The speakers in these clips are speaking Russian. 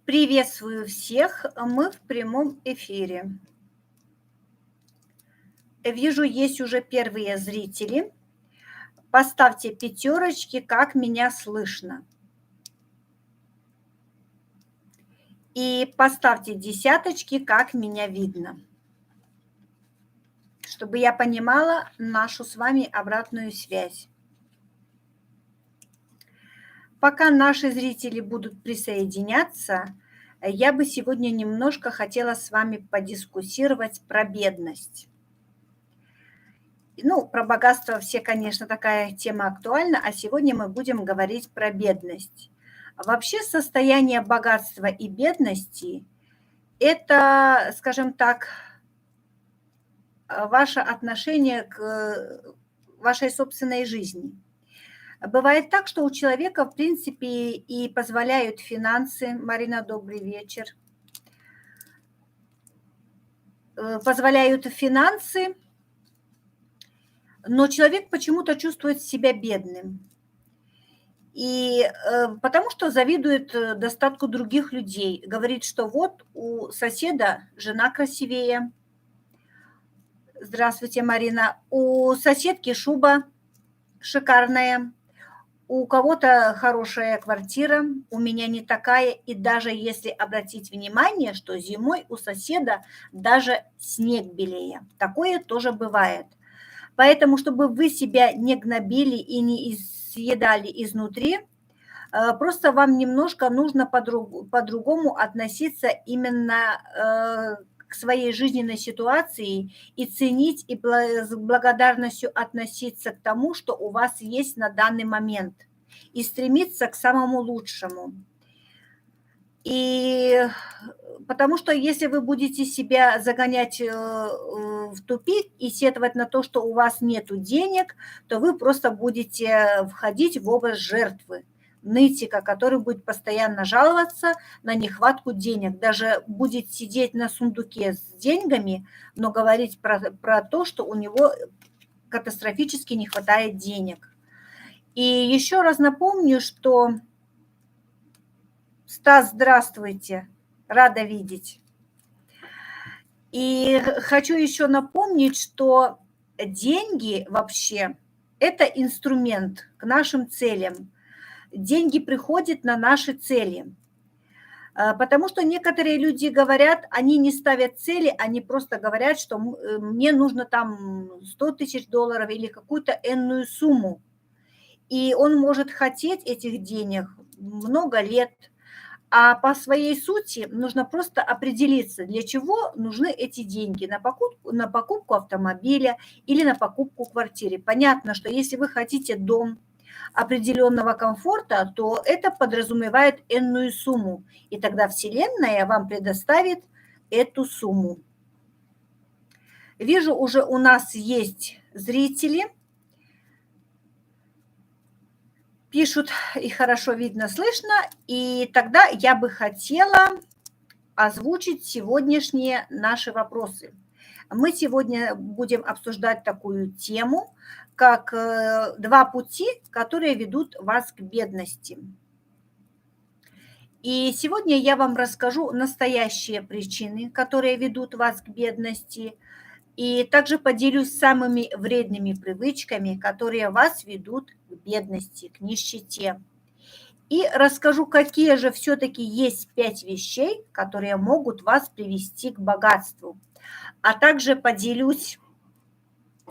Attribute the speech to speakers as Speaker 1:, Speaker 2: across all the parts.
Speaker 1: Приветствую всех, мы в прямом эфире. Вижу, есть уже первые зрители. Поставьте пятерочки, как меня слышно. И поставьте десяточки, как меня видно. Чтобы я понимала нашу с вами обратную связь. Пока наши зрители будут присоединяться, я бы сегодня немножко хотела с вами подискуссировать про бедность. Ну, про богатство все, конечно, такая тема актуальна, а сегодня мы будем говорить про бедность. Вообще состояние богатства и бедности– это, скажем так, ваше отношение к вашей собственной жизни. Бывает так, что у человека, в принципе, и позволяют финансы, Марина, добрый вечер, позволяют финансы, но человек почему-то чувствует себя бедным. И потому что завидует достатку других людей. Говорит, что вот у соседа жена красивее. Здравствуйте, Марина. У соседки шуба шикарная. У кого-то хорошая квартира, у меня не такая. И даже если обратить внимание, что зимой у соседа даже снег белее. Такое тоже бывает. Поэтому, чтобы вы себя не гнобили и не съедали изнутри, просто вам немножко нужно по-другому относиться именно к своей жизненной ситуации и ценить и с благодарностью относиться к тому, что у вас есть на данный момент, и стремиться к самому лучшему. И потому что если вы будете себя загонять в тупик и сетовать на то, что у вас нет денег, то вы просто будете входить в образ жертвы, нытика, который будет постоянно жаловаться на нехватку денег. Даже будет сидеть на сундуке с деньгами, но говорить про то, что у него катастрофически не хватает денег. И еще раз напомню, что... Стас, здравствуйте, рада видеть. И хочу еще напомнить, что деньги вообще– это инструмент к нашим целям. Деньги приходят на наши цели. Потому что некоторые люди говорят, они не ставят цели, они просто говорят, что мне нужно там 100 тысяч долларов или какую-то энную сумму. И он может хотеть этих денег много лет. А по своей сути нужно просто определиться, для чего нужны эти деньги на покупку автомобиля или на покупку квартиры. Понятно, что если вы хотите дом определенного комфорта, то это подразумевает энную сумму, и тогда Вселенная вам предоставит эту сумму. Вижу, уже у нас есть зрители. Пишут, и хорошо видно, слышно. И тогда я бы хотела озвучить сегодняшние наши вопросы. Мы сегодня будем обсуждать такую тему, как два пути, которые ведут вас к бедности. И сегодня я вам расскажу настоящие причины, которые ведут вас к бедности, и также поделюсь самыми вредными привычками, которые вас ведут к бедности, к нищете. И расскажу, какие же все-таки есть 5 вещей, которые могут вас привести к богатству. А также поделюсь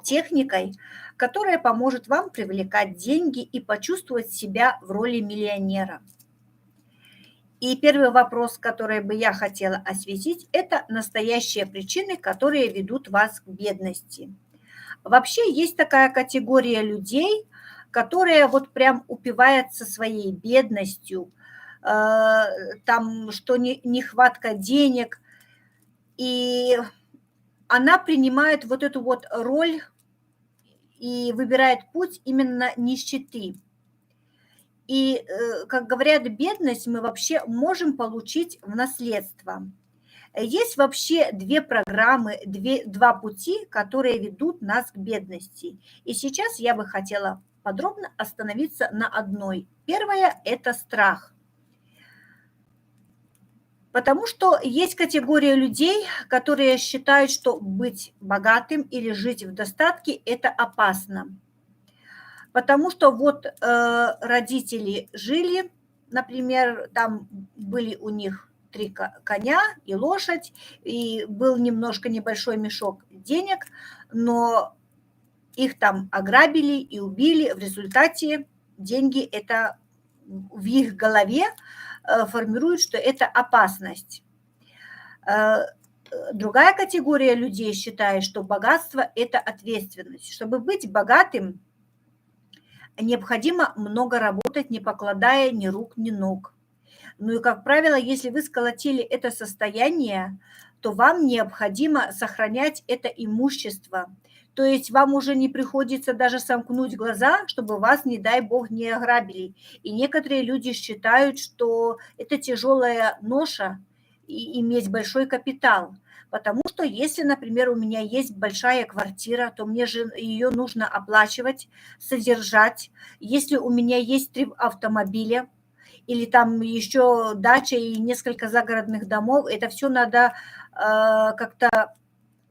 Speaker 1: техникой, которая поможет вам привлекать деньги и почувствовать себя в роли миллионера. И первый вопрос, который бы я хотела осветить, это настоящие причины, которые ведут вас к бедности. Вообще есть такая категория людей, которые вот прям упиваются своей бедностью, там, что нехватка денег, и она принимает вот эту вот роль и выбирает путь именно нищеты. И, как говорят, бедность мы вообще можем получить в наследство. Есть вообще две программы, два пути, которые ведут нас к бедности. И сейчас я бы хотела подробно остановиться на одной. Первое– это страх. Потому что есть категория людей, которые считают, что быть богатым или жить в достатке – это опасно. Потому что вот родители жили, например, там были у них 3 коня и лошадь, и был немножко небольшой мешок денег, но их там ограбили и убили. В результате деньги это в их голове формируют, что это опасность. Э, Другая категория людей считает, что богатство – это ответственность. Чтобы быть богатым, необходимо много работать, не покладая ни рук, ни ног. Ну и, как правило, если вы сколотили это состояние, то вам необходимо сохранять это имущество. То есть вам уже не приходится даже сомкнуть глаза, чтобы вас, не дай бог, не ограбили. И некоторые люди считают, что это тяжелая ноша и иметь большой капитал. Потому что если, например, у меня есть большая квартира, то мне же ее нужно оплачивать, содержать. Если у меня есть 3 автомобиля, или там еще дача и несколько загородных домов. Это все надо как-то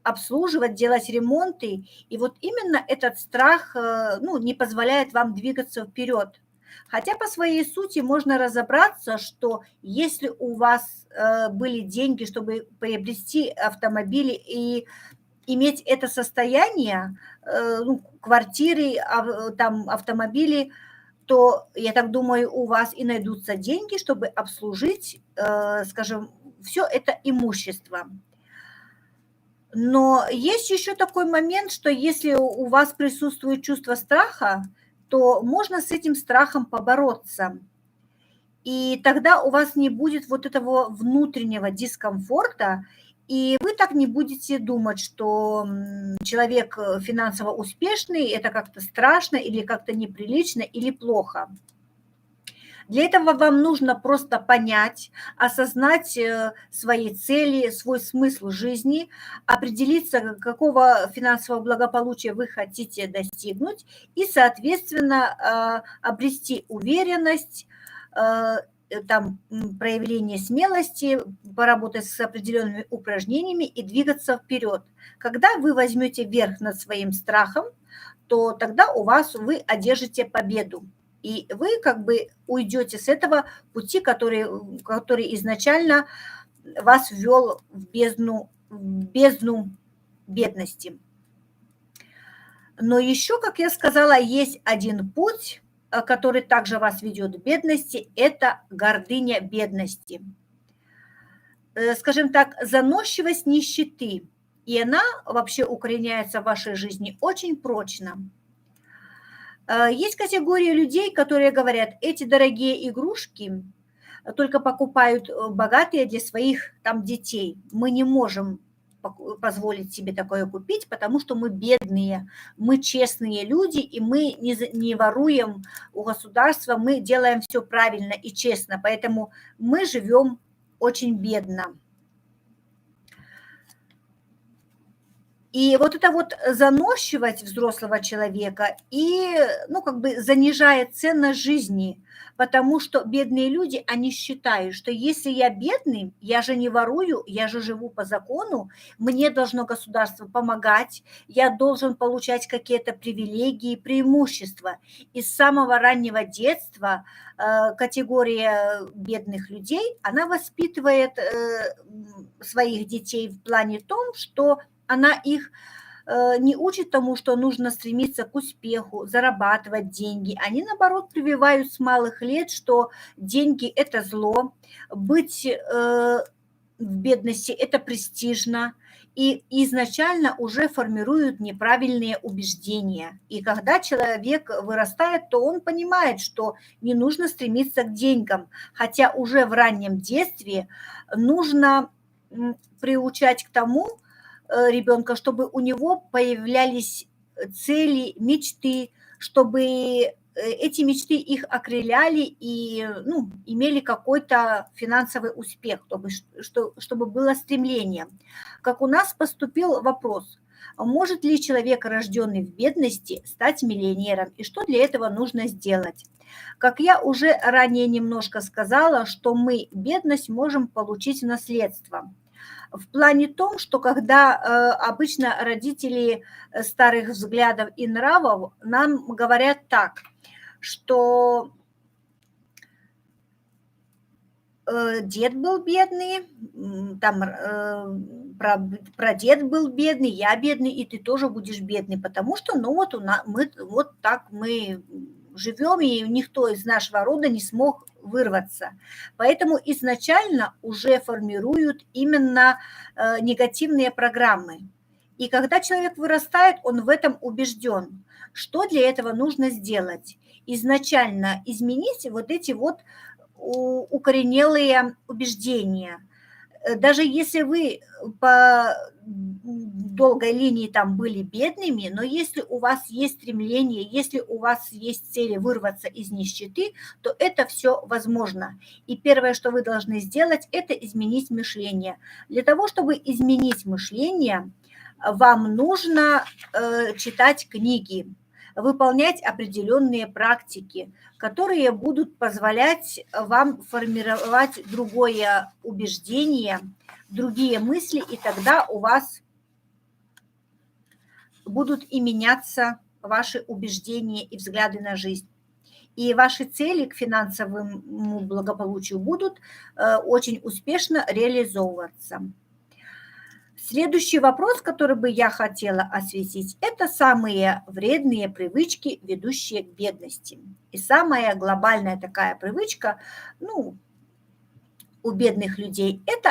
Speaker 1: обслуживать, делать ремонты. И вот именно этот страх ну, не позволяет вам двигаться вперед. Хотя по своей сути можно разобраться, что если у вас были деньги, чтобы приобрести автомобили и иметь это состояние, ну, квартиры, там автомобили, то, я так думаю, у вас и найдутся деньги, чтобы обслужить, скажем, все это имущество. Но есть еще такой момент, что если у вас присутствует чувство страха, то можно с этим страхом побороться. И тогда у вас не будет вот этого внутреннего дискомфорта, и вы так не будете думать, что человек финансово успешный, это как-то страшно или как-то неприлично или плохо. Для этого вам нужно просто понять, осознать свои цели, свой смысл жизни, определиться, какого финансового благополучия вы хотите достигнуть, и, соответственно, обрести уверенность, там, проявление смелости, поработать с определенными упражнениями и двигаться вперед. Когда вы возьмете верх над своим страхом, то тогда вы одержите победу. И вы как бы уйдете с этого пути, который изначально вас ввел в бездну бедности. Но еще, как я сказала, есть один путь, который также вас ведет к бедности, это гордыня бедности. Скажем так, заносчивость нищеты, и она вообще укореняется в вашей жизни очень прочно. Есть категория людей, которые говорят, эти дорогие игрушки только покупают богатые для своих там детей. Мы не можем позволить себе такое купить, потому что мы бедные, мы честные люди, и мы не воруем у государства, мы делаем все правильно и честно, поэтому мы живем очень бедно. И вот эта вот заносчивость взрослого человека и, ну, как бы занижает ценность жизни, потому что бедные люди, они считают, что если я бедный, я же не ворую, я же живу по закону, мне должно государство помогать, я должен получать какие-то привилегии, преимущества. И с самого раннего детства категория бедных людей, она воспитывает своих детей в плане том, что она их не учит тому, что нужно стремиться к успеху, зарабатывать деньги. Они, наоборот, прививают с малых лет, что деньги – это зло, быть в бедности – это престижно, и изначально уже формируют неправильные убеждения. И когда человек вырастает, то он понимает, что не нужно стремиться к деньгам, хотя уже в раннем детстве нужно приучать к тому, ребенка, чтобы у него появлялись цели, мечты, чтобы эти мечты их окрыляли и ну, имели какой-то финансовый успех, чтобы было стремление. Как у нас поступил вопрос, Может ли человек, рожденный в бедности, стать миллионером и что для этого нужно сделать? Как я уже ранее немножко сказала, что мы бедность можем получить в наследство. В плане том, что когда обычно родители старых взглядов и нравов нам говорят так, что дед был бедный, там прадед был бедный, я бедный, и ты тоже будешь бедный, потому что, ну вот мы вот так мы живем, и никто из нашего рода не смог вырваться. Поэтому изначально уже формируют именно негативные программы. И когда человек вырастает, он в этом убежден. Что для этого нужно сделать? Изначально изменить вот эти вот укоренелые убеждения. Даже если вы по долгой линии там были бедными, но если у вас есть стремление, если у вас есть цели вырваться из нищеты, то это все возможно. И первое, что вы должны сделать, это изменить мышление. Для того, чтобы изменить мышление, вам нужно читать книги, выполнять определенные практики, которые будут позволять вам формировать другое убеждение, другие мысли, и тогда у вас будут и меняться ваши убеждения и взгляды на жизнь. И ваши цели к финансовому благополучию будут очень успешно реализовываться. Следующий вопрос, который бы я хотела осветить, это самые вредные привычки, ведущие к бедности. И самая глобальная такая привычка, ну, у бедных людей, это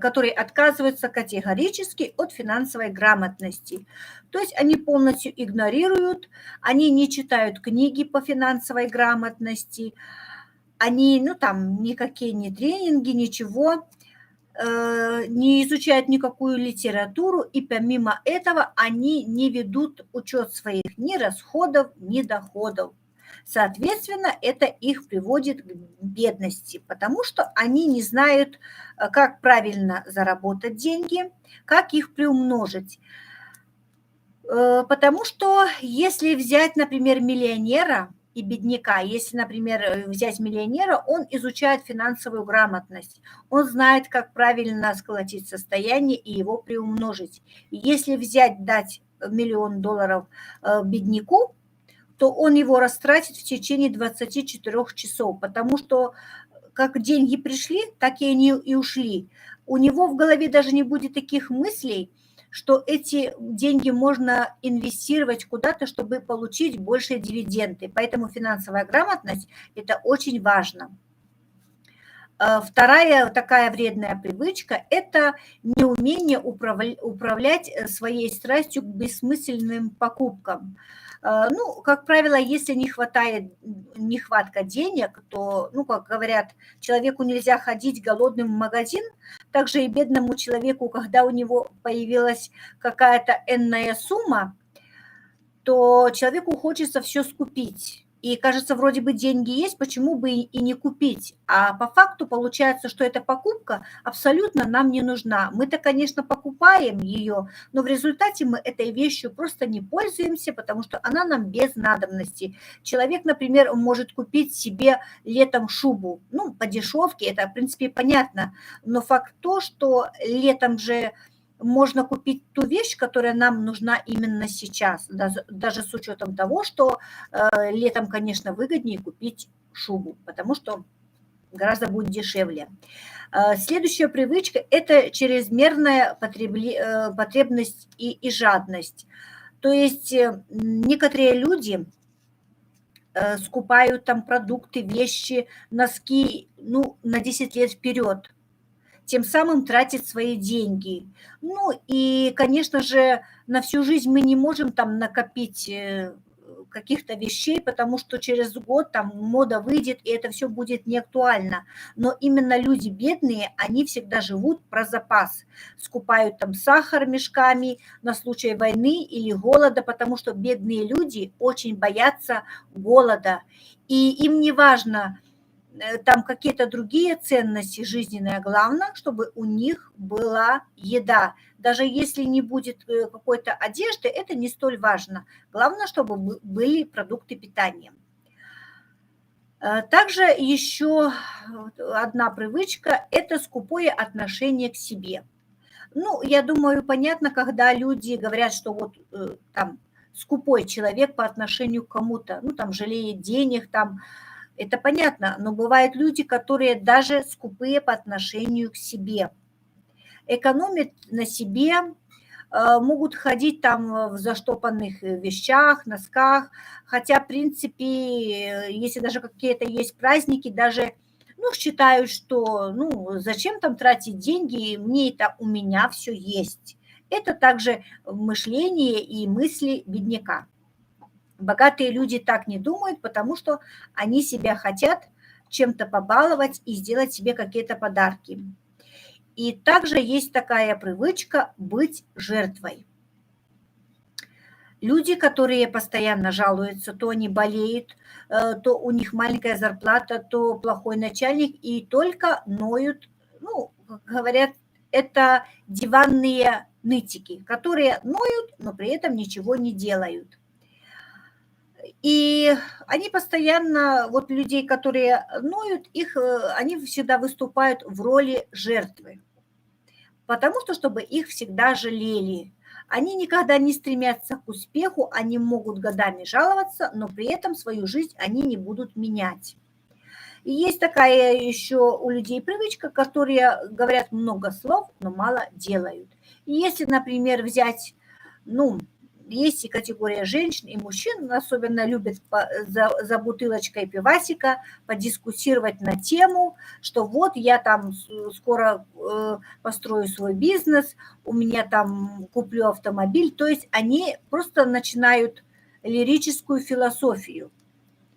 Speaker 1: которые отказываются категорически от финансовой грамотности. То есть они полностью игнорируют, они не читают книги по финансовой грамотности, они, ну, там, никакие не тренинги, ничего, не изучают никакую литературу, и помимо этого они не ведут учет своих ни расходов, ни доходов. Соответственно, это их приводит к бедности, потому что они не знают, как правильно заработать деньги, как их приумножить. Потому что если взять, например, миллионера и бедняка, если, например, взять миллионера, он изучает финансовую грамотность, он знает, как правильно сколотить состояние и его приумножить. Если взять, дать $1 000 000 бедняку, то он его растратит в течение 24 часов, потому что как деньги пришли, так и они и ушли. У него в голове даже не будет таких мыслей, что эти деньги можно инвестировать куда-то, чтобы получить большие дивиденды. Поэтому финансовая грамотность – это очень важно. Вторая такая вредная привычка – это неумение управлять своей страстью к бессмысленным покупкам. Ну, как правило, если нехватка денег, то, ну, как говорят, человеку нельзя ходить голодным в магазин, также и бедному человеку, когда у него появилась какая-то энная сумма, то человеку хочется все скупить. И кажется, вроде бы деньги есть, почему бы и не купить? А по факту получается, что эта покупка абсолютно нам не нужна. Мы-то, конечно, покупаем ее, но в результате мы этой вещью просто не пользуемся, потому что она нам без надобности. Человек, например, может купить себе летом шубу, ну, по дешевке, это, в принципе, понятно, но факт то, что летом же можно купить ту вещь, которая нам нужна именно сейчас, даже с учетом того, что летом, конечно, выгоднее купить шубу, потому что гораздо будет дешевле. Следующая привычка – это чрезмерная потребность и жадность. То есть некоторые люди скупают там продукты, вещи, носки, ну, на 10 лет вперед, тем самым тратит свои деньги. Ну и, конечно же, на всю жизнь мы не можем там накопить каких-то вещей, потому что через год там мода выйдет, и это все будет не актуально. Но именно люди бедные, они всегда живут про запас. Скупают там сахар мешками на случай войны или голода, потому что бедные люди очень боятся голода. И им не важно, там какие-то другие ценности жизненные. Главное, чтобы у них была еда. Даже если не будет какой-то одежды, это не столь важно. Главное, чтобы были продукты питания. Также еще одна привычка – это скупое отношение к себе. Ну, я думаю, понятно, когда люди говорят, что вот там скупой человек по отношению к кому-то, ну, там, жалеет денег, там, это понятно, но бывают люди, которые даже скупые по отношению к себе, экономят на себе, могут ходить там в заштопанных вещах, носках, хотя, в принципе, если даже какие-то есть праздники, даже, ну, считают, что, ну, зачем там тратить деньги, мне это у меня все есть. Это также мышление и мысли бедняка. Богатые люди так не думают, потому что они себя хотят чем-то побаловать и сделать себе какие-то подарки. И также есть такая привычка быть жертвой. Люди, которые постоянно жалуются, то они болеют, то у них маленькая зарплата, то плохой начальник, и только ноют, ну, как говорят, это диванные нытики, которые ноют, но при этом ничего не делают. И они постоянно, вот людей, которые ноют, они всегда выступают в роли жертвы, потому что, чтобы их всегда жалели. Они никогда не стремятся к успеху, они могут годами жаловаться, но при этом свою жизнь они не будут менять. И есть такая еще у людей привычка, которые говорят много слов, но мало делают. И если, например, взять, ну, есть и категория женщин и мужчин, особенно любят за бутылочкой пивасика подискуссировать на тему, что вот я там скоро построю свой бизнес, у меня там куплю автомобиль. То есть они просто начинают лирическую философию,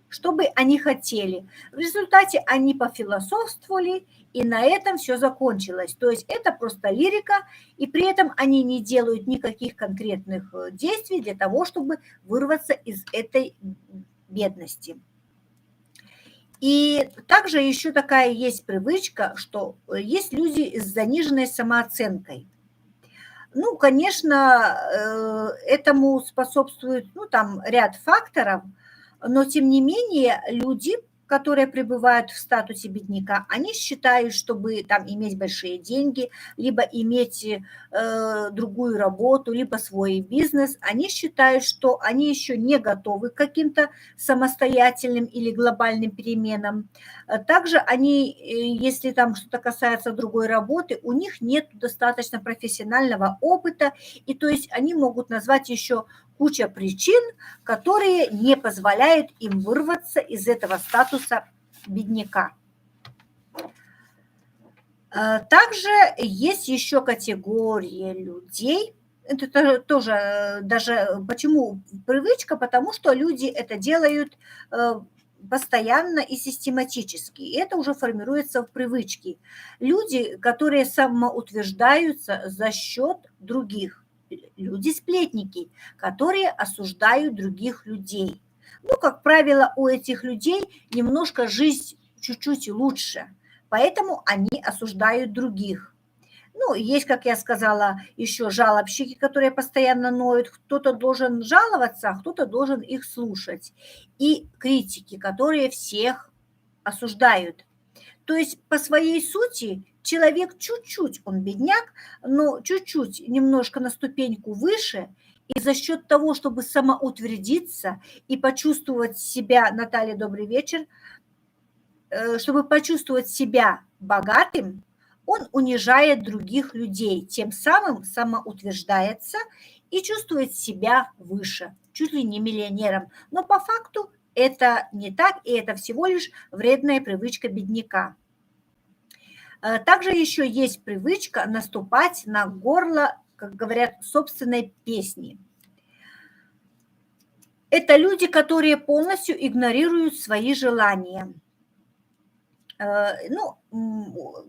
Speaker 1: что бы они хотели. В результате они пофилософствовали, и на этом все закончилось. То есть это просто лирика, и при этом они не делают никаких конкретных действий для того, чтобы вырваться из этой бедности. И также еще такая есть привычка, что есть люди с заниженной самооценкой. Ну, конечно, этому способствует, ну, там ряд факторов, но тем не менее люди, которые пребывают в статусе бедняка, они считают, чтобы там иметь большие деньги, либо иметь другую работу, либо свой бизнес, они считают, что они еще не готовы к каким-то самостоятельным или глобальным переменам. Также они, если там что-то касается другой работы, у них нет достаточно профессионального опыта, и то есть они могут назвать еще куча причин, которые не позволяют им вырваться из этого статуса бедняка. Также есть еще категория людей, это тоже даже почему привычка, потому что люди это делают постоянно и систематически, и это уже формируется в привычке. Люди, которые самоутверждаются за счет других, люди-сплетники, которые осуждают других людей. Ну, как правило, у этих людей немножко жизнь чуть-чуть лучше, поэтому они осуждают других. Ну, есть, как я сказала, еще жалобщики, которые постоянно ноют. Кто-то должен жаловаться, а кто-то должен их слушать. И критики, которые всех осуждают. То есть по своей сути человек чуть-чуть, он бедняк, но чуть-чуть, немножко на ступеньку выше, и за счет того, чтобы самоутвердиться и почувствовать себя, Наталья, добрый вечер, чтобы почувствовать себя богатым, он унижает других людей, тем самым самоутверждается и чувствует себя выше, чуть ли не миллионером. Но по факту это не так, и это всего лишь вредная привычка бедняка. Также еще есть привычка наступать на горло, как говорят, собственной песни. Это люди, которые полностью игнорируют свои желания. Ну,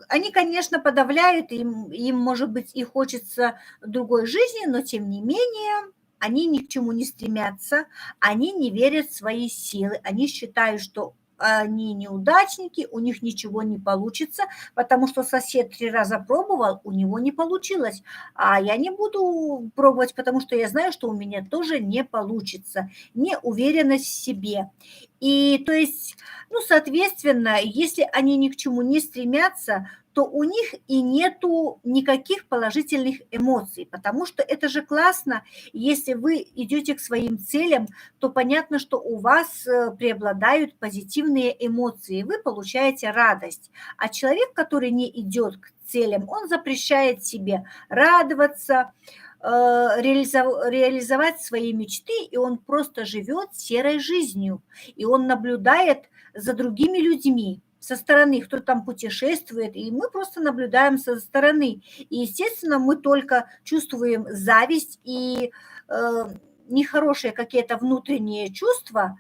Speaker 1: они, конечно, подавляют, им, может быть, и хочется другой жизни, но тем не менее они ни к чему не стремятся, они не верят в свои силы, они считают, что они неудачники, у них ничего не получится, потому что сосед 3 раза пробовал, у него не получилось. А я не буду пробовать, потому что я знаю, что у меня тоже не получится. Неуверенность в себе. И то есть, ну, соответственно, если они ни к чему не стремятся, то у них и нету никаких положительных эмоций, потому что это же классно, если вы идете к своим целям, то понятно, что у вас преобладают позитивные эмоции, вы получаете радость. А человек, который не идет к целям, он запрещает себе радоваться, реализовать свои мечты, и он просто живет серой жизнью, и он наблюдает за другими людьми со стороны, кто там путешествует, и мы просто наблюдаем со стороны. И, естественно, мы только чувствуем зависть и нехорошие какие-то внутренние чувства,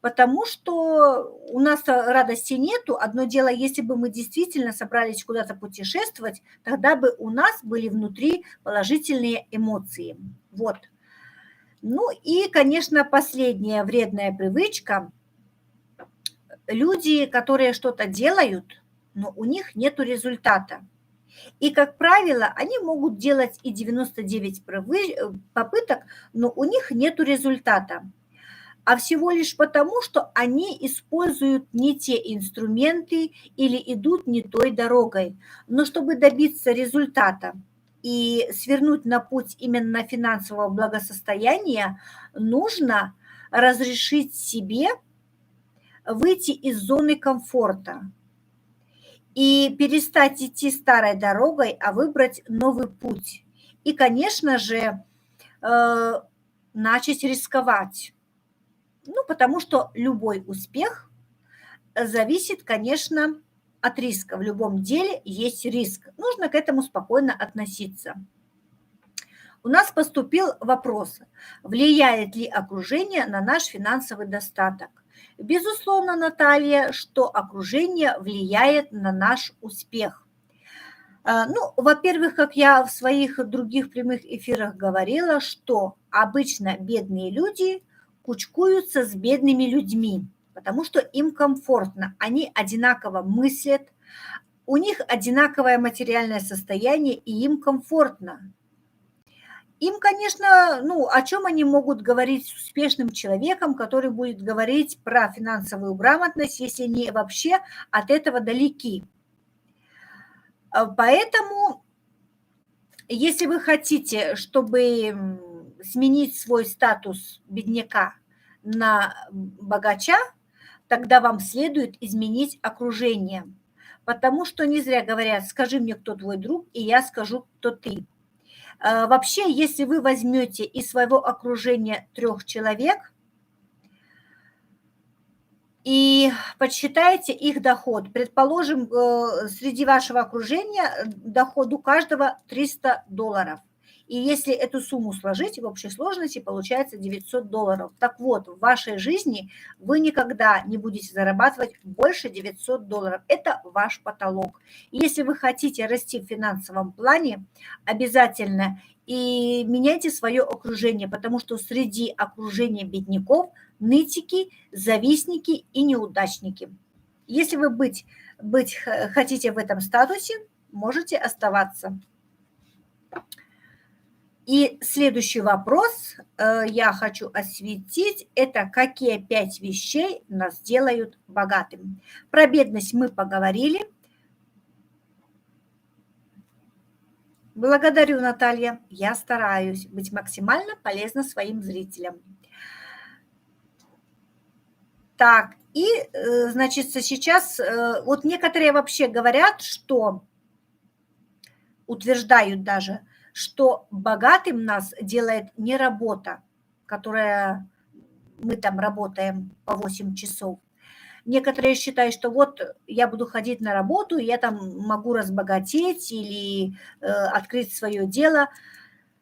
Speaker 1: потому что у нас радости нету. Одно дело, если бы мы действительно собрались куда-то путешествовать, тогда бы у нас были внутри положительные эмоции. Вот. Ну и, конечно, последняя вредная привычка. Люди, которые что-то делают, но у них нету результата. И, как правило, они могут делать и 99 попыток, но у них нету результата. А всего лишь потому, что они используют не те инструменты или идут не той дорогой. Но чтобы добиться результата и свернуть на путь именно финансового благосостояния, нужно разрешить себе выйти из зоны комфорта и перестать идти старой дорогой, а выбрать новый путь. И, конечно же, начать рисковать. Ну, потому что любой успех зависит, конечно, от риска. В любом деле есть риск. Нужно к этому спокойно относиться. У нас поступил вопрос, влияет ли окружение на наш финансовый достаток. Безусловно, Наталья, что окружение влияет на наш успех. Ну, во-первых, как я в своих других прямых эфирах говорила, что обычно бедные люди кучкуются с бедными людьми, потому что им комфортно, они одинаково мыслят, у них одинаковое материальное состояние, и им комфортно. Им, конечно, ну, о чем они могут говорить с успешным человеком, который будет говорить про финансовую грамотность, если они вообще от этого далеки. Поэтому, если вы хотите, чтобы сменить свой статус бедняка на богача, тогда вам следует изменить окружение. Потому что не зря говорят, скажи мне, кто твой друг, и я скажу, кто ты. Вообще, если вы возьмете из своего окружения 3 человек и подсчитаете их доход, предположим, среди вашего окружения доход у каждого $300. И если эту сумму сложить, в общей сложности получается $900. Так вот, в вашей жизни вы никогда не будете зарабатывать больше $900. Это ваш потолок. И если вы хотите расти в финансовом плане, обязательно и меняйте свое окружение, потому что среди окружения бедняков нытики, завистники и неудачники. Если вы быть хотите в этом статусе, можете оставаться. И следующий вопрос я хочу осветить. Это какие 5 вещей нас делают богатым? Про бедность мы поговорили. Благодарю, Наталья. Я стараюсь быть максимально полезна своим зрителям. Так, и, значит, сейчас вот некоторые вообще говорят, что утверждают даже, что богатым нас делает не работа, которая мы там работаем по 8 часов. Некоторые считают, что вот я буду ходить на работу, и я там могу разбогатеть или открыть свое дело.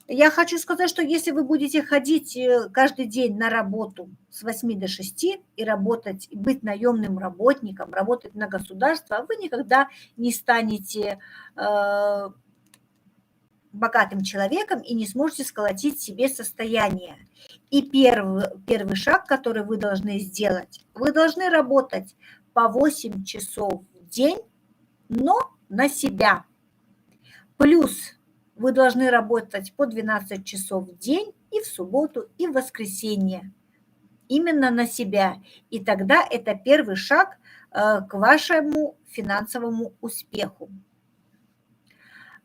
Speaker 1: Я хочу сказать, что если вы будете ходить каждый день на работу с 8 до 6 и работать, и быть наемным работником, работать на государство, вы никогда не станете богатым человеком и не сможете сколотить себе состояние. И первый шаг, который вы должны сделать, вы должны работать по 8 часов в день, но на себя. Плюс вы должны работать по 12 часов в день и в субботу, и в воскресенье. Именно на себя. И тогда это первый шаг к вашему финансовому успеху.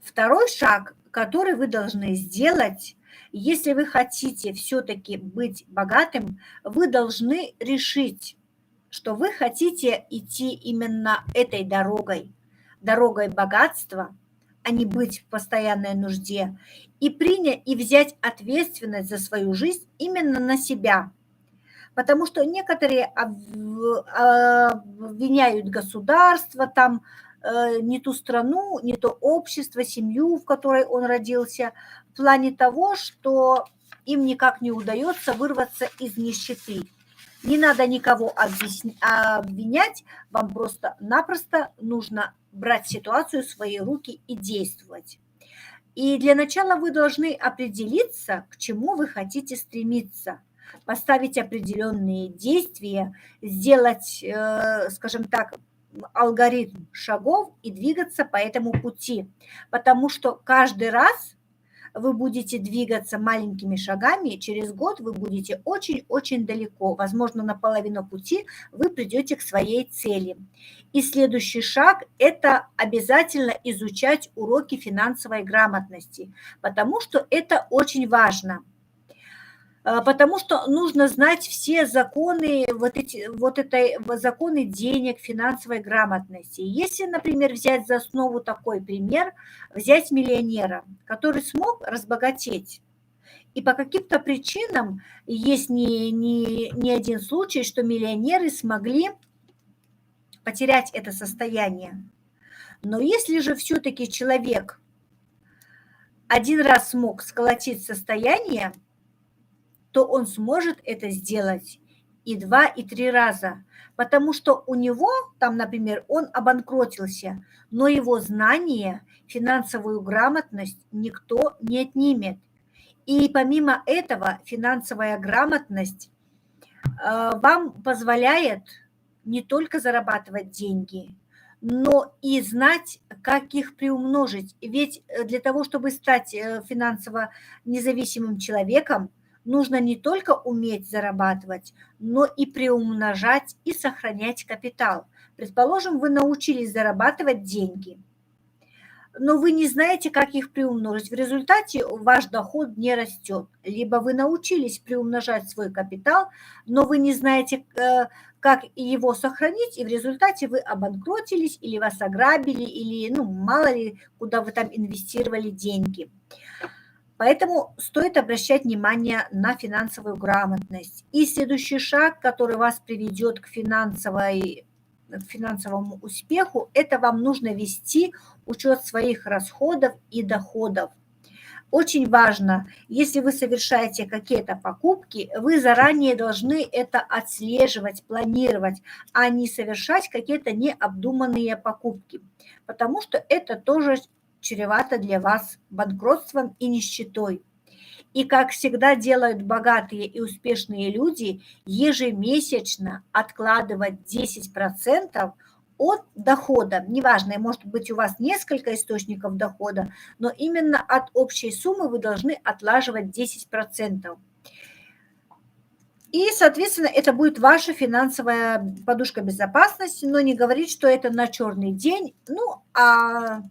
Speaker 1: Второй шаг, который вы должны сделать, если вы хотите все-таки быть богатым, вы должны решить, что вы хотите идти именно этой дорогой, дорогой богатства, а не быть в постоянной нужде, и принять и взять ответственность за свою жизнь именно на себя. Потому что некоторые обвиняют государство, там не ту страну, не то общество, семью, в которой он родился, в плане того, что им никак не удается вырваться из нищеты. Не надо никого обвинять, вам просто-напросто нужно брать ситуацию в свои руки и действовать. И для начала вы должны определиться, к чему вы хотите стремиться, поставить определенные действия, сделать, скажем так, алгоритм шагов и двигаться по этому пути. Потому что каждый раз вы будете двигаться маленькими шагами, через год вы будете очень-очень далеко. Возможно, на половину пути вы придете к своей цели. И следующий шаг – это обязательно изучать уроки финансовой грамотности, потому что это очень важно. Потому что нужно знать все законы, законы денег, финансовой грамотности. Если, например, взять за основу такой пример, взять миллионера, который смог разбогатеть, и по каким-то причинам есть не один случай, что миллионеры смогли потерять это состояние. Но если же все-таки человек один раз смог сколотить состояние, то он сможет это сделать и 2, и 3 раза. Потому что у него, там, например, он обанкротился, но его знания, финансовую грамотность никто не отнимет. И помимо этого финансовая грамотность вам позволяет не только зарабатывать деньги, но и знать, как их приумножить. Ведь для того, чтобы стать финансово независимым человеком, нужно не только уметь зарабатывать, но и приумножать и сохранять капитал. Предположим, вы научились зарабатывать деньги, но вы не знаете, как их приумножить. В результате ваш доход не растет. Либо вы научились приумножать свой капитал, но вы не знаете, как его сохранить, и в результате вы обанкротились, или вас ограбили, или, мало ли, куда вы там инвестировали деньги. Поэтому стоит обращать внимание на финансовую грамотность. И следующий шаг, который вас приведет к финансовому успеху, это вам нужно вести учет своих расходов и доходов. Очень важно, если вы совершаете какие-то покупки, вы заранее должны это отслеживать, планировать, а не совершать какие-то необдуманные покупки, потому что это тоже чревато для вас банкротством и нищетой. И, как всегда делают богатые и успешные люди, ежемесячно откладывать 10% от дохода. Неважно, может быть, у вас несколько источников дохода, но именно от общей суммы вы должны отлаживать 10%. И, соответственно, это будет ваша финансовая подушка безопасности, но не говорить, что это на черный день, а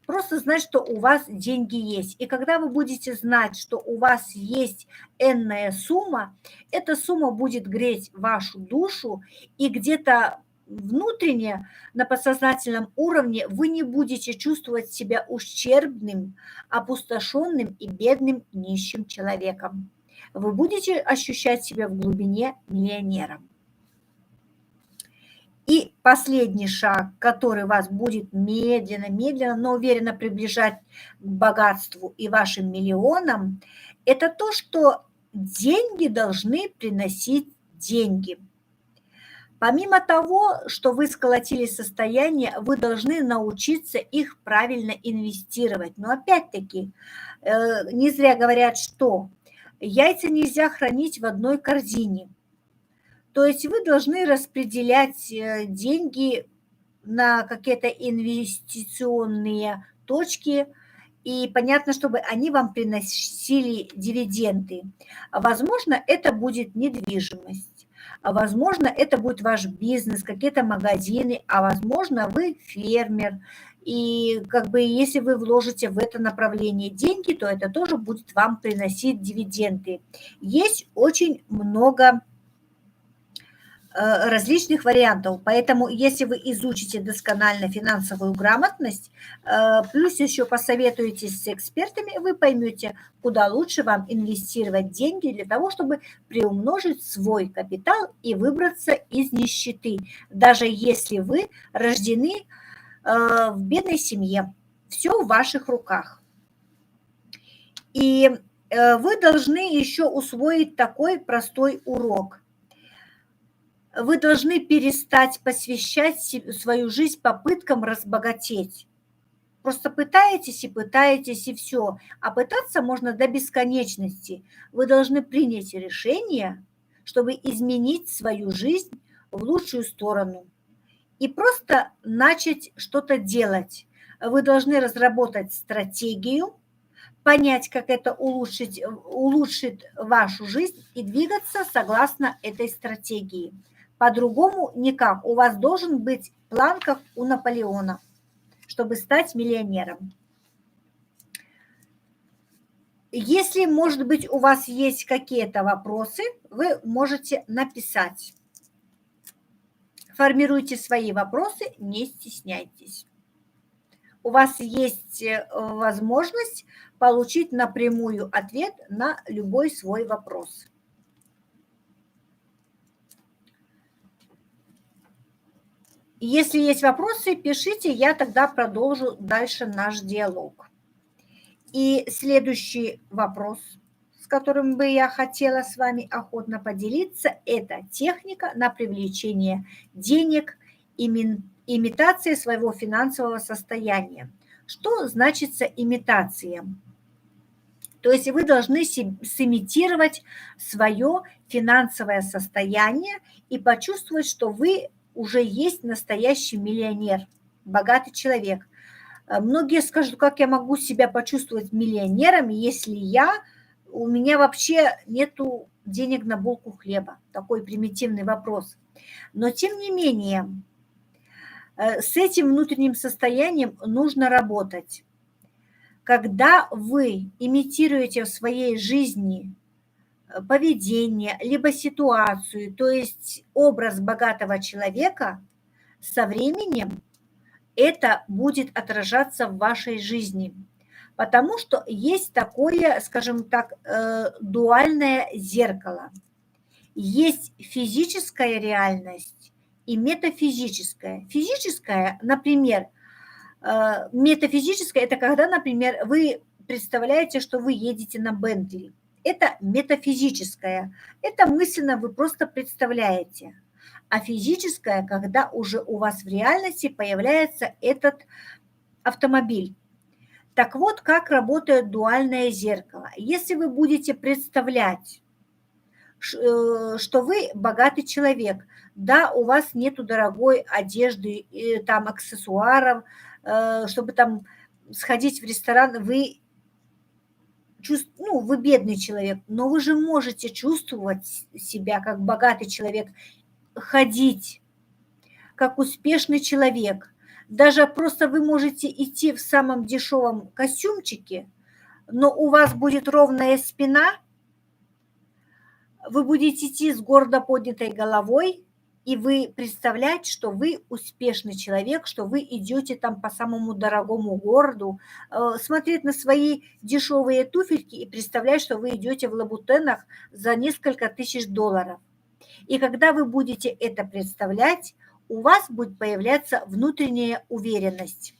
Speaker 1: просто знать, что у вас деньги есть. И когда вы будете знать, что у вас есть энная сумма, эта сумма будет греть вашу душу, и где-то внутренне, на подсознательном уровне, вы не будете чувствовать себя ущербным, опустошенным и бедным нищим человеком. Вы будете ощущать себя в глубине миллионером. И последний шаг, который вас будет медленно, но уверенно приближать к богатству и вашим миллионам, это то, что деньги должны приносить деньги. Помимо того, что вы сколотили состояние, вы должны научиться их правильно инвестировать. Но опять-таки, не зря говорят, что яйца нельзя хранить в одной корзине. То есть вы должны распределять деньги на какие-то инвестиционные точки, и понятно, чтобы они вам приносили дивиденды. Возможно, это будет недвижимость, возможно, это будет ваш бизнес, какие-то магазины, а возможно, вы фермер. И как бы если вы вложите в это направление деньги, то это тоже будет вам приносить дивиденды. Есть очень много различных вариантов. Поэтому, если вы изучите досконально финансовую грамотность, плюс еще посоветуетесь с экспертами, вы поймете, куда лучше вам инвестировать деньги для того, чтобы приумножить свой капитал и выбраться из нищеты, даже если вы рождены в бедной семье. Все в ваших руках. И вы должны еще усвоить такой простой урок. Вы должны перестать посвящать свою жизнь попыткам разбогатеть. Просто пытаетесь и все. А пытаться можно до бесконечности. Вы должны принять решение, чтобы изменить свою жизнь в лучшую сторону. И просто начать что-то делать. Вы должны разработать стратегию, понять, как это улучшит вашу жизнь и двигаться согласно этой стратегии. По-другому никак. У вас должен быть план, как у Наполеона, чтобы стать миллионером. Если, может быть, у вас есть какие-то вопросы, вы можете написать. Формируйте свои вопросы, не стесняйтесь. У вас есть возможность получить напрямую ответ на любой свой вопрос. Если есть вопросы, пишите, я тогда продолжу дальше наш диалог. И следующий вопрос, с которым бы я хотела с вами охотно поделиться, это техника на привлечение денег, имитация своего финансового состояния. Что значит имитация? То есть вы должны сымитировать свое финансовое состояние и почувствовать, что вы уже есть настоящий миллионер, богатый человек. Многие скажут, как я могу себя почувствовать миллионером, если у меня вообще нету денег на булку хлеба. Такой примитивный вопрос. Но тем не менее, с этим внутренним состоянием нужно работать. Когда вы имитируете в своей жизни поведение, либо ситуацию, то есть образ богатого человека, со временем это будет отражаться в вашей жизни. Потому что есть такое, скажем так, дуальное зеркало. Есть физическая реальность и метафизическая. Физическая, например, метафизическая – это когда, например, вы представляете, что вы едете на Бентли. Это метафизическое. Это мысленно вы просто представляете. А физическое, когда уже у вас в реальности появляется этот автомобиль. Так вот, как работает дуальное зеркало. Если вы будете представлять, что вы богатый человек, да, у вас нету дорогой одежды, там, аксессуаров, чтобы там сходить в ресторан, вы вы бедный человек, но вы же можете чувствовать себя как богатый человек, ходить как успешный человек. Даже просто вы можете идти в самом дешевом костюмчике, но у вас будет ровная спина, вы будете идти с гордо поднятой головой, и вы представляете, что вы успешный человек, что вы идете там по самому дорогому городу, смотреть на свои дешевые туфельки и представлять, что вы идете в лабутенах за несколько тысяч долларов. И когда вы будете это представлять, у вас будет появляться внутренняя уверенность.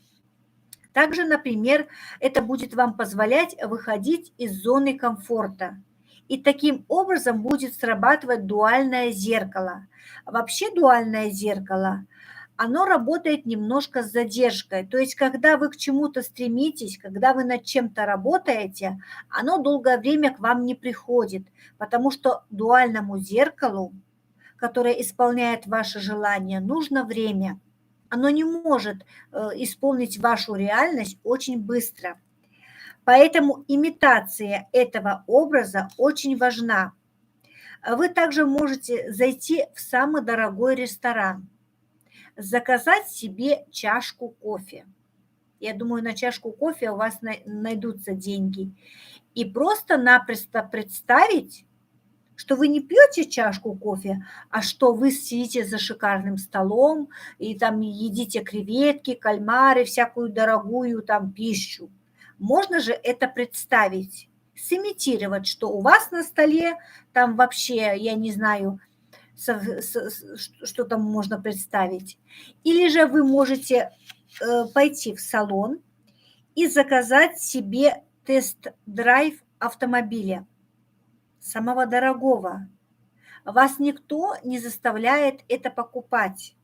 Speaker 1: Также, например, это будет вам позволять выходить из зоны комфорта И таким образом будет срабатывать дуальное зеркало. Вообще дуальное зеркало, оно работает немножко с задержкой. То есть, когда вы к чему-то стремитесь, когда вы над чем-то работаете, оно долгое время к вам не приходит, потому что дуальному зеркалу, которое исполняет ваши желания, нужно время. Оно не может исполнить вашу реальность очень быстро. Поэтому имитация этого образа очень важна. Вы также можете зайти в самый дорогой ресторан, заказать себе чашку кофе. Я думаю, на чашку кофе у вас найдутся деньги. И просто-напросто представить, что вы не пьете чашку кофе, а что вы сидите за шикарным столом и там едите креветки, кальмары, всякую дорогую там пищу. Можно же это представить, сымитировать, что у вас на столе там вообще, я не знаю, что там можно представить. Или же вы можете пойти в салон и заказать себе тест-драйв автомобиля, самого дорогого. Вас никто не заставляет это покупать.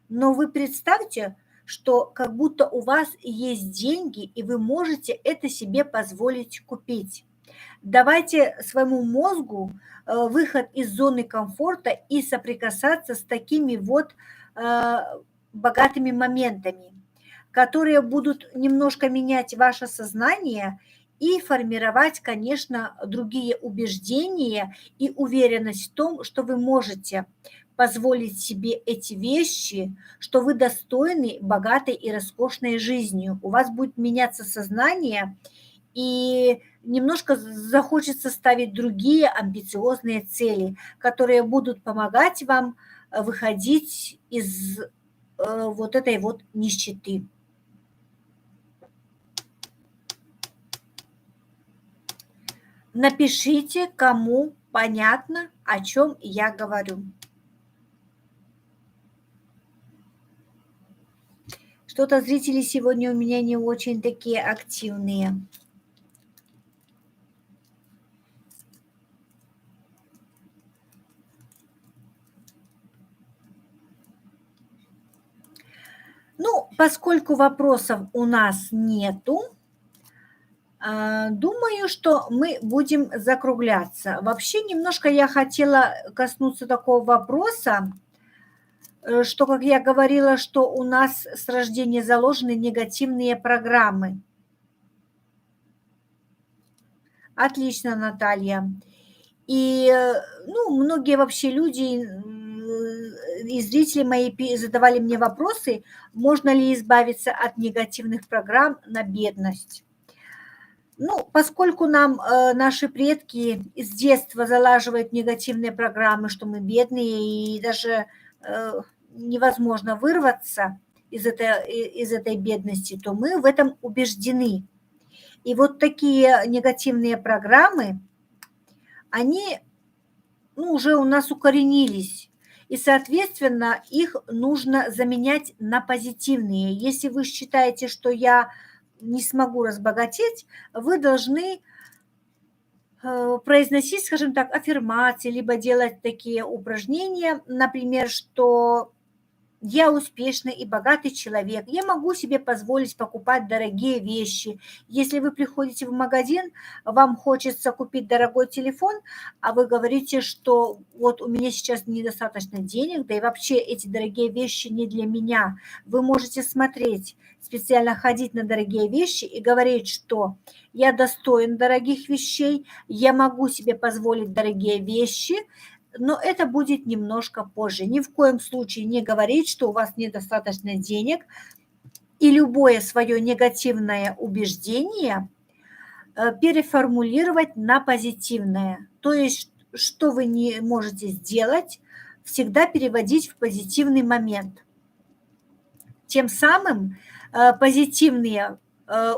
Speaker 1: Но вы представьте, что как будто у вас есть деньги, и вы можете это себе позволить купить. Давайте своему мозгу выход из зоны комфорта и соприкасаться с такими вот э, богатыми моментами, которые будут немножко менять ваше сознание и формировать, конечно, другие убеждения и уверенность в том, что вы можете позволить себе эти вещи, что вы достойны богатой и роскошной жизнью. У вас будет меняться сознание, и немножко захочется ставить другие амбициозные цели, которые будут помогать вам выходить из вот этой вот нищеты. Напишите, кому понятно, о чем я говорю. Что-то зрители сегодня у меня не очень такие активные. Ну, поскольку вопросов у нас нету, думаю, что мы будем закругляться. Вообще, немножко я хотела коснуться такого вопроса, что, как я говорила, что у нас с рождения заложены негативные программы. Отлично, Наталья. И, ну, многие вообще люди и зрители мои задавали мне вопросы, можно ли избавиться от негативных программ на бедность. Ну, поскольку нам наши предки с детства залаживают негативные программы, что мы бедные, и даже невозможно вырваться из этой бедности, то мы в этом убеждены. И вот такие негативные программы, они уже у нас укоренились. И, соответственно, их нужно заменять на позитивные. Если вы считаете, что я не смогу разбогатеть, вы должны произносить, скажем так, аффирмации, либо делать такие упражнения, например, что я успешный и богатый человек. Я могу себе позволить покупать дорогие вещи. Если вы приходите в магазин, вам хочется купить дорогой телефон, а вы говорите, что вот у меня сейчас недостаточно денег, да и вообще эти дорогие вещи не для меня. Вы можете смотреть, специально ходить на дорогие вещи и говорить, что я достоин дорогих вещей, я могу себе позволить дорогие вещи, но это будет немножко позже. Ни в коем случае не говорить, что у вас недостаточно денег, и любое свое негативное убеждение переформулировать на позитивное. То есть, что вы не можете сделать, всегда переводить в позитивный момент. Тем самым позитивные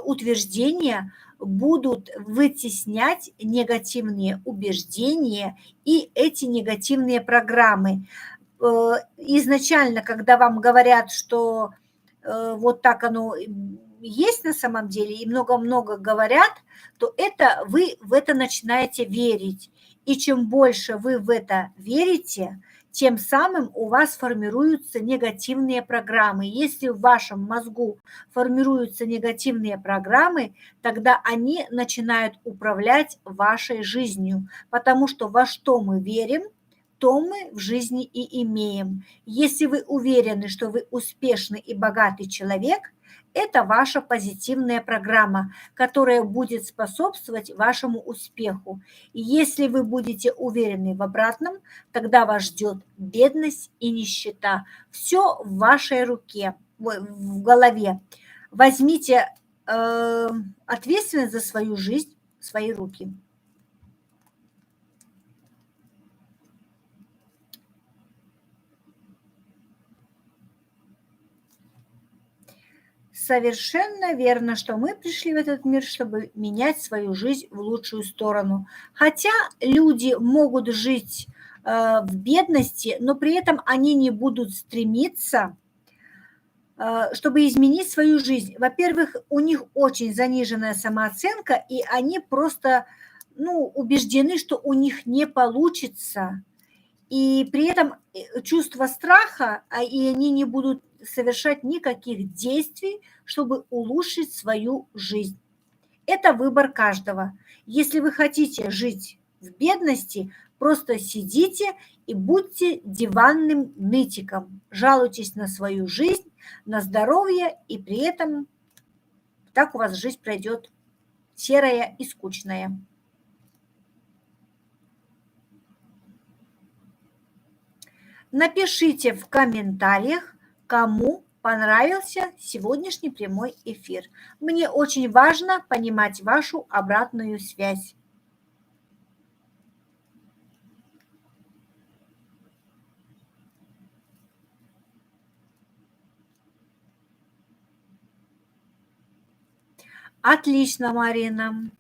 Speaker 1: утверждения будут вытеснять негативные убеждения и эти негативные программы. Изначально, когда вам говорят, что вот так оно есть на самом деле, и много-много говорят, то это вы в это начинаете верить. И чем больше вы в это верите, тем самым у вас формируются негативные программы. Если в вашем мозгу формируются негативные программы, тогда они начинают управлять вашей жизнью, потому что во что мы верим, то мы в жизни и имеем. Если вы уверены, что вы успешный и богатый человек, это ваша позитивная программа, которая будет способствовать вашему успеху. И если вы будете уверены в обратном, тогда вас ждет бедность и нищета. Все в вашей руке, в голове. Возьмите ответственность за свою жизнь в свои руки. Совершенно верно, что мы пришли в этот мир, чтобы менять свою жизнь в лучшую сторону. Хотя люди могут жить в бедности, но при этом они не будут стремиться, чтобы изменить свою жизнь. Во-первых, у них очень заниженная самооценка, и они просто убеждены, что у них не получится. И при этом чувство страха, и они не будут совершать никаких действий, чтобы улучшить свою жизнь. Это выбор каждого. Если вы хотите жить в бедности, просто сидите и будьте диванным нытиком. Жалуйтесь на свою жизнь, на здоровье, и при этом так у вас жизнь пройдет серая и скучная. Напишите в комментариях, кому понравился сегодняшний прямой эфир. Мне очень важно понимать вашу обратную связь. Отлично, Марина.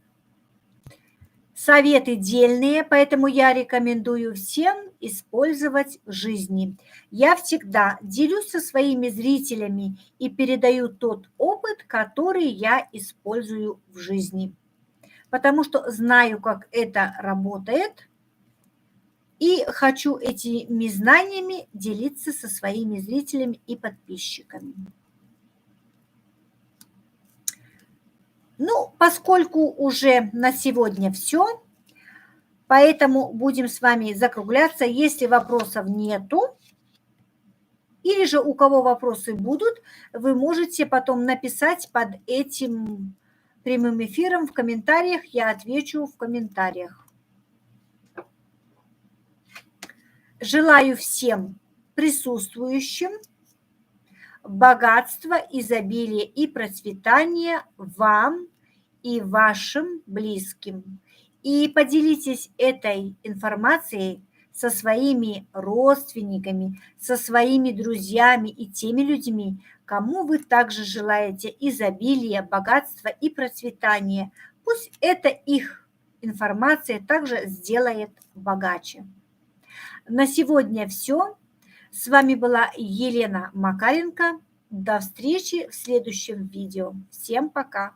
Speaker 1: Советы дельные, поэтому я рекомендую всем использовать в жизни. Я всегда делюсь со своими зрителями и передаю тот опыт, который я использую в жизни. Потому что знаю, как это работает, и хочу этими знаниями делиться со своими зрителями и подписчиками. Поскольку уже на сегодня все, поэтому будем с вами закругляться. Если вопросов нету, или же у кого вопросы будут, вы можете потом написать под этим прямым эфиром в комментариях, я отвечу в комментариях. Желаю всем присутствующим богатства, изобилия и процветания вам и вашим близким. И поделитесь этой информацией со своими родственниками, со своими друзьями и теми людьми, кому вы также желаете изобилия, богатства и процветания. Пусть эта их информация также сделает богаче. На сегодня все. С вами была Елена Макаренко. До встречи в следующем видео. Всем пока!